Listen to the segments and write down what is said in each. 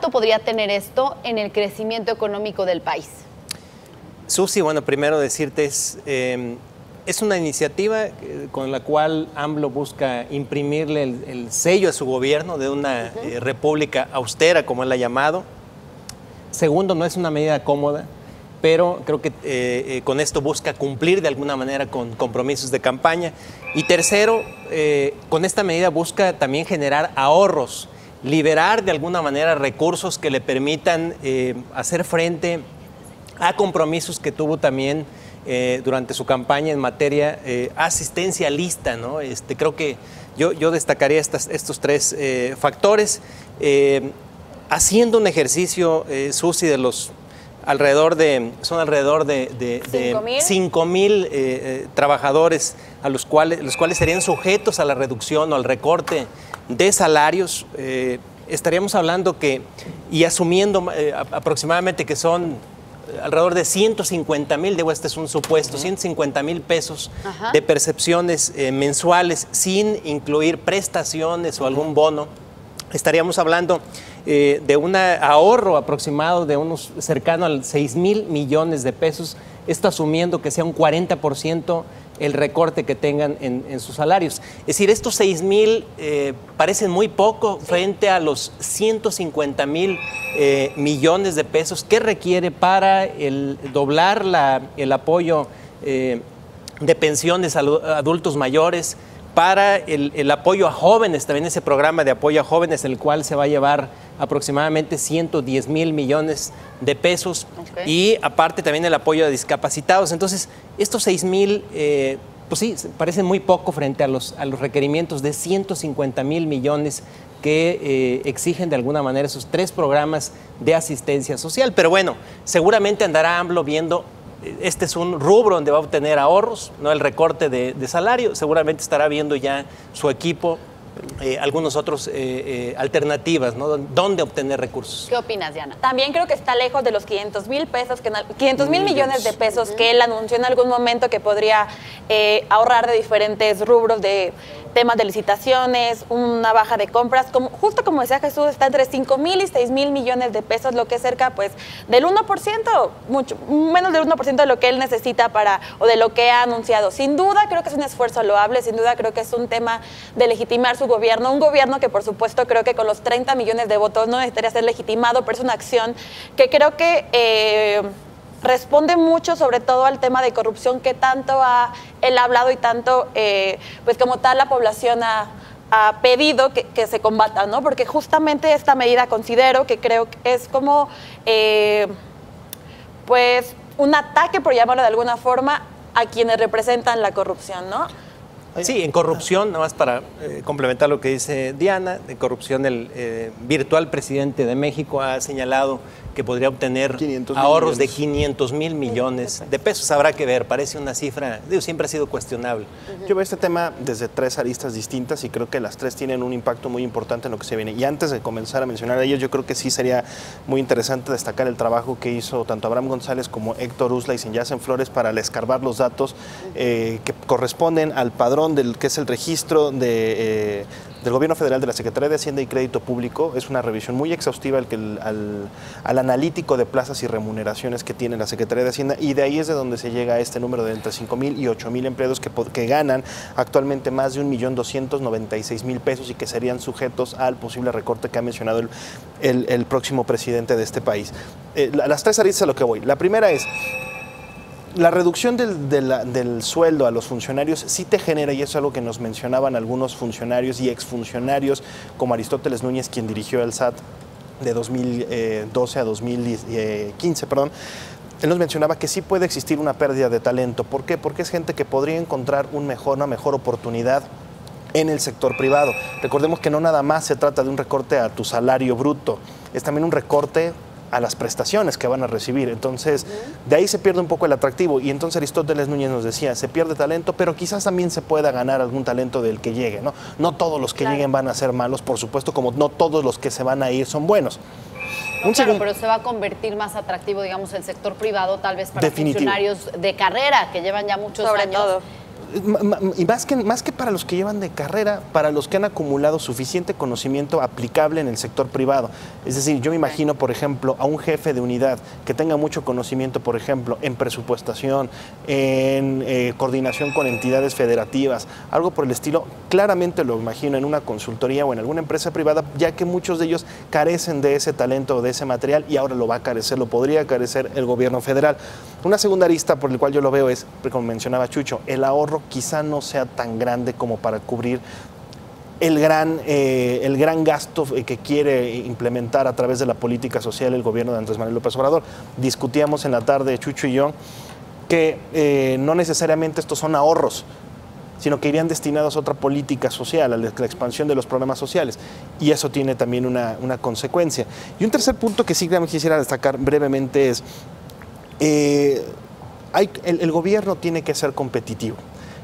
podría tener esto en el crecimiento económico del país? Susi, bueno, primero decirte, es una iniciativa con la cual AMLO busca imprimirle el sello a su gobierno de una república austera, como él la ha llamado. Segundo, no es una medida cómoda, pero creo que con esto busca cumplir de alguna manera con compromisos de campaña. Y tercero, con esta medida busca también generar ahorros, liberar de alguna manera recursos que le permitan hacer frente a compromisos que tuvo también durante su campaña en materia asistencialista, ¿no? Creo que yo destacaría estos tres factores, haciendo un ejercicio, Susi, de los alrededor de 5,000 trabajadores los cuales serían sujetos a la reducción o al recorte de salarios. Estaríamos hablando y asumiendo aproximadamente que son alrededor de 150,000, este es un supuesto, 150,000 pesos de percepciones mensuales, sin incluir prestaciones o algún bono. Estaríamos hablando de un ahorro aproximado de unos cercano a 6,000 millones de pesos, esto asumiendo que sea un 40% el recorte que tengan en sus salarios. Es decir, estos 6,000 parecen muy poco frente a los 150,000 millones de pesos que requiere para doblar el apoyo de pensiones a adultos mayores, para el apoyo a jóvenes, también ese programa de apoyo a jóvenes, en el cual se va a llevar aproximadamente 110,000 millones de pesos, y aparte también el apoyo a discapacitados. Entonces, estos 6,000, pues sí, parecen muy poco frente a los requerimientos de 150,000 millones que exigen de alguna manera esos tres programas de asistencia social. Pero bueno, seguramente andará AMLO viendo. Este es un rubro donde va a obtener ahorros, no el recorte de salario. Seguramente estará viendo ya su equipo algunos otros alternativas, ¿no? ¿Dónde obtener recursos? ¿Qué opinas, Diana? También creo que está lejos de los 500,000 pesos, 500,000 millones de pesos que él anunció en algún momento que podría ahorrar de diferentes rubros, de temas de licitaciones, una baja de compras. Justo como decía Jesús, está entre 5,000 y 6,000 millones de pesos, lo que es cerca pues del 1%, mucho menos del 1% de lo que él necesita o de lo que ha anunciado. Sin duda creo que es un esfuerzo loable, sin duda creo que es un tema de legitimar su gobierno, un gobierno que por supuesto creo que con los 30 millones de votos no necesitaría ser legitimado, pero es una acción que creo que responde mucho sobre todo al tema de corrupción que tanto él ha hablado y tanto pues como tal la población ha pedido que se combata, ¿no? Porque justamente esta medida considero que creo que es como pues un ataque, por llamarlo de alguna forma, a quienes representan la corrupción, ¿no? Sí, en corrupción, nada más para complementar lo que dice Diana, de corrupción el virtual presidente de México ha señalado que podría obtener ahorros de 500,000 millones de pesos. Habrá que ver, parece una cifra, siempre ha sido cuestionable. Yo veo este tema desde tres aristas distintas y creo que las tres tienen un impacto muy importante en lo que se viene. Y antes de comenzar a mencionar a ellos, yo creo que sí sería muy interesante destacar el trabajo que hizo tanto Abraham González como Héctor Usla y Senyacen Flores para escarbar los datos que corresponden al padrón del que es el registro del Gobierno Federal de la Secretaría de Hacienda y Crédito Público. Es una revisión muy exhaustiva al analítico de plazas y remuneraciones que tiene la Secretaría de Hacienda, y de ahí es de donde se llega a este número de entre 5,000 y 8,000 empleados que ganan actualmente más de 1,296,000 pesos y que serían sujetos al posible recorte que ha mencionado el próximo presidente de este país. Las tres aristas a lo que voy. La primera es: la reducción del sueldo a los funcionarios sí te genera, y eso es algo que nos mencionaban algunos funcionarios y exfuncionarios, como Aristóteles Núñez, quien dirigió el SAT de 2012 a 2015, él nos mencionaba que sí puede existir una pérdida de talento. ¿Por qué? Porque es gente que podría encontrar una mejor oportunidad en el sector privado. Recordemos que no nada más se trata de un recorte a tu salario bruto, es también un recorte a las prestaciones que van a recibir. Entonces, de ahí se pierde un poco el atractivo. Y entonces Aristóteles Núñez nos decía, se pierde talento, pero quizás también se pueda ganar algún talento del que llegue, ¿no? No todos los que lleguen van a ser malos, por supuesto, como no todos los que se van a ir son buenos. Claro, pero se va a convertir más atractivo, digamos, el sector privado, tal vez para funcionarios de carrera, que llevan ya muchos años. Y más que para los que llevan de carrera, para los que han acumulado suficiente conocimiento aplicable en el sector privado. Es decir, yo me imagino, por ejemplo, a un jefe de unidad que tenga mucho conocimiento, por ejemplo, en presupuestación, en coordinación con entidades federativas, algo por el estilo. Claramente lo imagino en una consultoría o en alguna empresa privada, ya que muchos de ellos carecen de ese talento o de ese material y ahora lo va a carecer, lo podría carecer el gobierno federal. Una segunda arista por la cual yo lo veo es, como mencionaba Chucho, el ahorro quizá no sea tan grande como para cubrir el gran gasto que quiere implementar a través de la política social el gobierno de Andrés Manuel López Obrador. Discutíamos en la tarde, Chucho y yo, que no necesariamente estos son ahorros, sino que irían destinados a otra política social, a la expansión de los programas sociales. Y eso tiene también una consecuencia. Y un tercer punto que sí quisiera destacar brevemente es, el gobierno tiene que ser competitivo.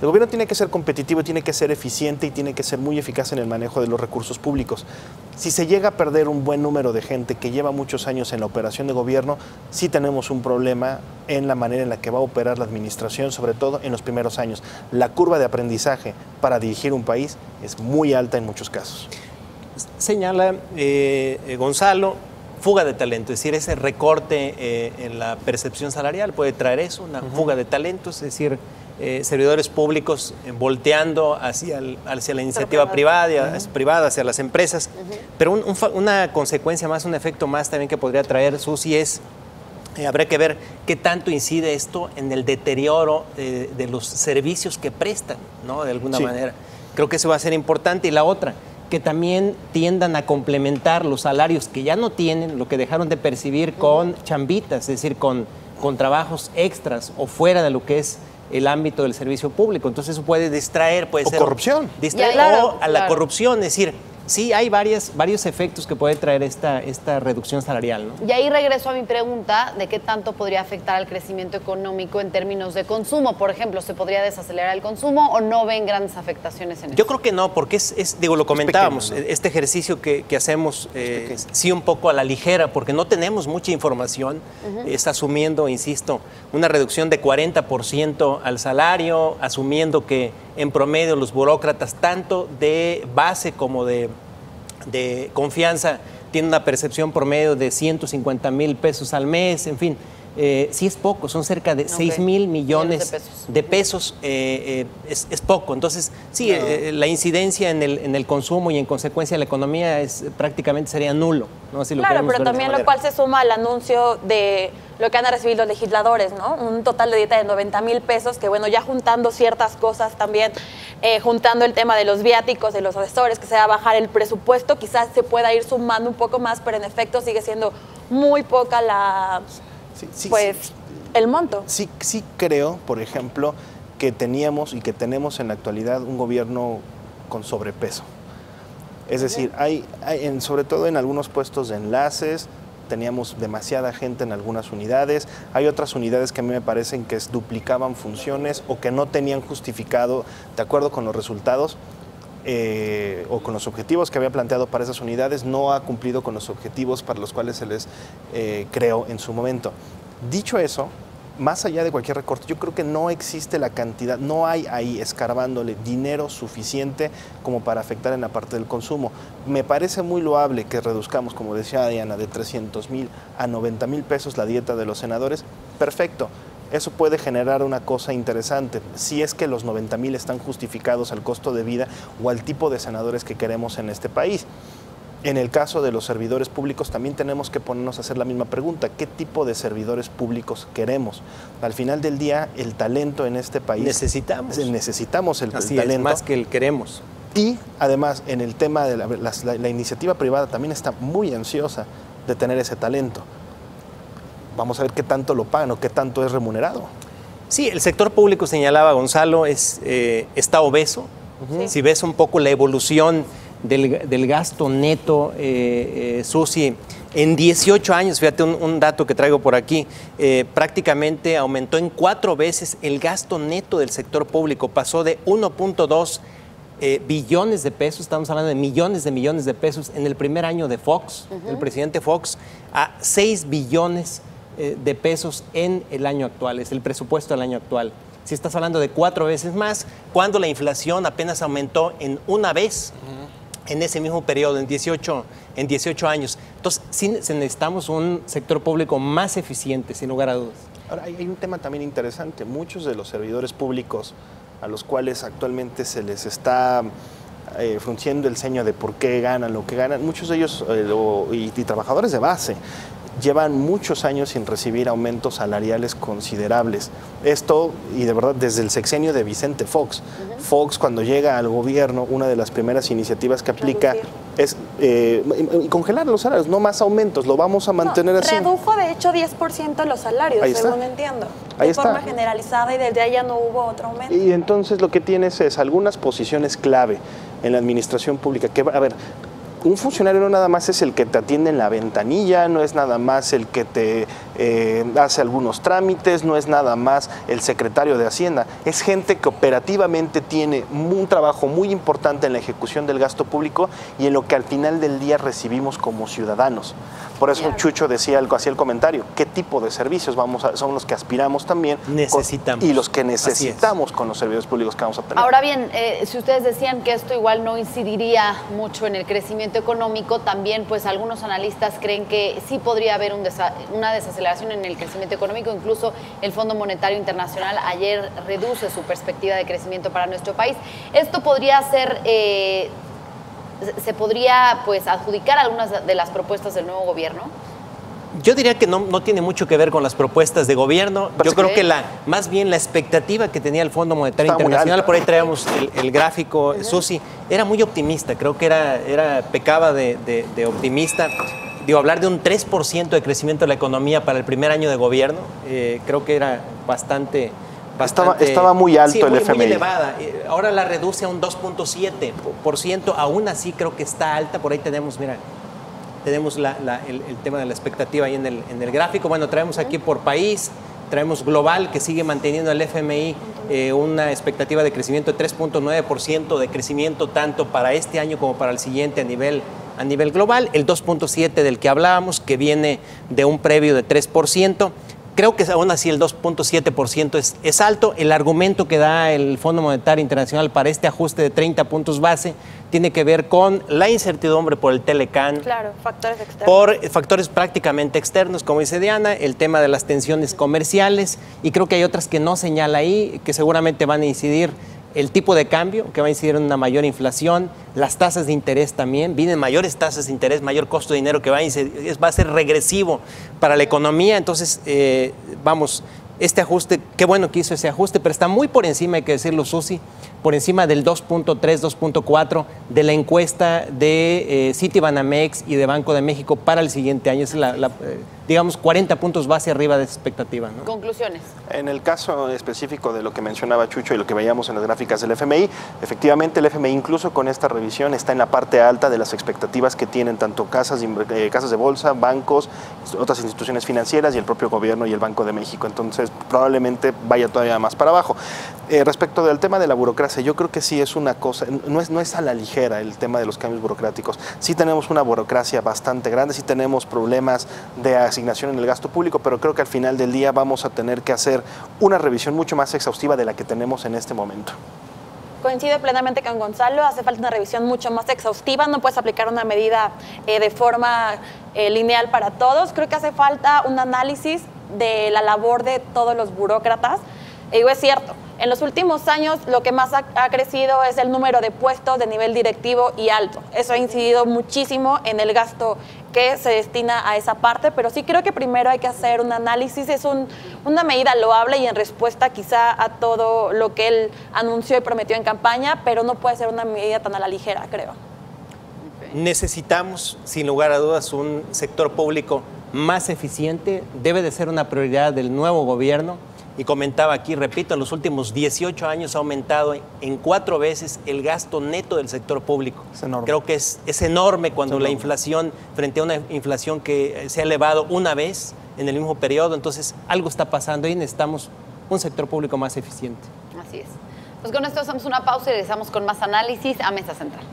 El gobierno tiene que ser competitivo, tiene que ser eficiente y tiene que ser muy eficaz en el manejo de los recursos públicos. Si se llega a perder un buen número de gente que lleva muchos años en la operación de gobierno, sí tenemos un problema en la manera en la que va a operar la administración, sobre todo en los primeros años. La curva de aprendizaje para dirigir un país es muy alta en muchos casos. Señala Gonzalo, fuga de talento, es decir, ese recorte en la percepción salarial puede traer eso, una fuga de talentos, es decir, servidores públicos volteando hacia la iniciativa privada, hacia las empresas. Pero una consecuencia más, un efecto más también que podría traer, Susi, es, habrá que ver qué tanto incide esto en el deterioro de los servicios que prestan, ¿no? De alguna manera. Creo que eso va a ser importante. Y la otra, que también tiendan a complementar los salarios que ya no tienen, lo que dejaron de percibir con chambitas, es decir, con trabajos extras o fuera de lo que es el ámbito del servicio público. Entonces eso puede distraer, puede ser corrupción. Distraer, o a la corrupción, es decir, sí hay varios efectos que puede traer esta reducción salarial, ¿no? Y ahí regreso a mi pregunta de qué tanto podría afectar al crecimiento económico en términos de consumo. Por ejemplo, ¿se podría desacelerar el consumo o no ven grandes afectaciones en eso? Yo creo que no, porque digo, lo comentábamos, pequeño, ¿no? Este ejercicio que hacemos, sí un poco a la ligera, porque no tenemos mucha información, está asumiendo, insisto, una reducción de 40% al salario, asumiendo que en promedio los burócratas, tanto de base como de confianza, tienen una percepción promedio de 150,000 pesos al mes, en fin. Sí es poco, son cerca de 6,000 millones de pesos, es poco. Entonces, sí, la incidencia en el consumo y en consecuencia la economía prácticamente sería nulo, ¿no? Así claro, pero también lo cual se suma al anuncio de lo que han recibido los legisladores, ¿no? Un total de dieta de 90,000 pesos, que bueno, ya juntando ciertas cosas también, juntando el tema de los viáticos, de los asesores, que se va a bajar el presupuesto, quizás se pueda ir sumando un poco más, pero en efecto sigue siendo muy poca el monto. Sí creo, por ejemplo, que teníamos y que tenemos en la actualidad un gobierno con sobrepeso. Es decir, sobre todo en algunos puestos de enlaces, teníamos demasiada gente en algunas unidades. Hay otras unidades que a mí me parecen que duplicaban funciones o que no tenían justificado, de acuerdo con los resultados, o con los objetivos que había planteado para esas unidades, no ha cumplido con los objetivos para los cuales se les creó en su momento. Dicho eso, más allá de cualquier recorte, yo creo que no existe la cantidad, no hay ahí escarbándole dinero suficiente como para afectar en la parte del consumo. Me parece muy loable que reduzcamos, como decía Diana, de 300,000 a 90,000 pesos la dieta de los senadores. Perfecto. Eso puede generar una cosa interesante, si es que los 90,000 están justificados al costo de vida o al tipo de senadores que queremos en este país. En el caso de los servidores públicos también tenemos que ponernos a hacer la misma pregunta, ¿qué tipo de servidores públicos queremos? Al final del día, el talento en este país... Necesitamos el talento. Es más que el queremos. Y además, en el tema de la iniciativa privada también está muy ansiosa de tener ese talento. Vamos a ver qué tanto lo pagan o qué tanto es remunerado. Sí, el sector público, señalaba Gonzalo, está obeso. Si ves un poco la evolución del gasto neto, Susi, en 18 años, fíjate un dato que traigo por aquí, prácticamente aumentó en 4 veces el gasto neto del sector público, pasó de 1.2 billones de pesos, estamos hablando de millones de pesos en el primer año de Fox, el presidente Fox, a 6 billones de pesos en el año actual, es el presupuesto del año actual. si estás hablando de 4 veces más, cuando la inflación apenas aumentó en una vez en ese mismo periodo, en 18 años. Entonces, sí necesitamos un sector público más eficiente, sin lugar a dudas. Ahora, hay un tema también interesante. Muchos de los servidores públicos a los cuales actualmente se les está frunciendo el ceño de por qué ganan lo que ganan, muchos de ellos y trabajadores de base llevan muchos años sin recibir aumentos salariales considerables. Esto, y de verdad, desde el sexenio de Vicente Fox. Fox, cuando llega al gobierno, una de las primeras iniciativas que aplica es congelar los salarios, no más aumentos, lo vamos a mantener así. Redujo, de hecho, 10% los salarios, según entiendo. De forma generalizada, y desde ahí ya no hubo otro aumento. Y entonces lo que tienes es algunas posiciones clave en la administración pública, que, a ver, un funcionario no nada más es el que te atiende en la ventanilla, no es nada más el que te hace algunos trámites, no es nada más el secretario de Hacienda, es gente que operativamente tiene un trabajo muy importante en la ejecución del gasto público y en lo que al final del día recibimos como ciudadanos. Por eso Chucho decía algo, hacía el comentario, ¿qué tipo de servicios son los que aspiramos también? Necesitamos. Y los que necesitamos con los servidores públicos que vamos a tener. Ahora bien, si ustedes decían que esto igual no incidiría mucho en el crecimiento económico, también pues algunos analistas creen que sí podría haber una desaceleración en el crecimiento económico. Incluso el Fondo Monetario Internacional ayer reduce su perspectiva de crecimiento para nuestro país. Esto podría ser... ¿Se podría pues adjudicar algunas de las propuestas del nuevo gobierno? Yo diría que no tiene mucho que ver con las propuestas de gobierno. Yo creo que más bien la expectativa que tenía el Fondo Monetario Internacional, por ahí traíamos el gráfico, Susi, era muy optimista. Creo que pecaba de optimista. Digo, hablar de un 3% de crecimiento de la economía para el primer año de gobierno, creo que era bastante... Estaba muy alto el FMI. Muy elevada. Ahora la reduce a un 2.7%. Aún así creo que está alta. Por ahí tenemos, mira, tenemos el tema de la expectativa ahí en el gráfico. Bueno, traemos aquí por país, traemos global, que sigue manteniendo el FMI una expectativa de crecimiento de 3.9% de crecimiento tanto para este año como para el siguiente a nivel global. El 2.7% del que hablábamos, que viene de un previo de 3%. Creo que aún así el 2.7% es alto. El argumento que da el Fondo Monetario Internacional para este ajuste de 30 puntos base tiene que ver con la incertidumbre por el Telecán. Claro, factores externos. Por factores prácticamente externos, como dice Diana, el tema de las tensiones comerciales, y creo que hay otras que no señala ahí, que seguramente van a incidir. El tipo de cambio, que va a incidir en una mayor inflación, las tasas de interés también, vienen mayores tasas de interés, mayor costo de dinero que va a ser regresivo para la economía. Entonces, este ajuste, qué bueno que hizo ese ajuste, pero está muy por encima, hay que decirlo, Susi, por encima del 2.3, 2.4 de la encuesta de Citibanamex y de Banco de México para el siguiente año. Es digamos, 40 puntos base arriba de esa expectativa, ¿no? Conclusiones. En el caso específico de lo que mencionaba Chucho y lo que veíamos en las gráficas del FMI, efectivamente el FMI incluso con esta revisión está en la parte alta de las expectativas que tienen tanto casas de bolsa, bancos, otras instituciones financieras y el propio gobierno y el Banco de México. Entonces probablemente vaya todavía más para abajo. Respecto del tema de la burocracia, yo creo que sí es una cosa, no es a la ligera el tema de los cambios burocráticos. Sí tenemos una burocracia bastante grande, sí tenemos problemas de asignación en el gasto público, pero creo que al final del día vamos a tener que hacer una revisión mucho más exhaustiva de la que tenemos en este momento. Coincido plenamente con Gonzalo, hace falta una revisión mucho más exhaustiva, no puedes aplicar una medida de forma lineal para todos. Creo que hace falta un análisis de la labor de todos los burócratas. Digo, es cierto, en los últimos años lo que más ha crecido es el número de puestos de nivel directivo y alto. Eso ha incidido muchísimo en el gasto que se destina a esa parte, pero sí creo que primero hay que hacer un análisis. Es una medida loable y en respuesta quizá a todo lo que él anunció y prometió en campaña, pero no puede ser una medida tan a la ligera, creo. Necesitamos, sin lugar a dudas, un sector público más eficiente. Debe de ser una prioridad del nuevo gobierno. Y comentaba aquí, repito, en los últimos 18 años ha aumentado en 4 veces el gasto neto del sector público. Es enorme. Creo que es enorme cuando la inflación, frente a una inflación que se ha elevado una vez en el mismo periodo, entonces algo está pasando y necesitamos un sector público más eficiente. Así es. Pues con esto hacemos una pausa y regresamos con más análisis a Mesa Central.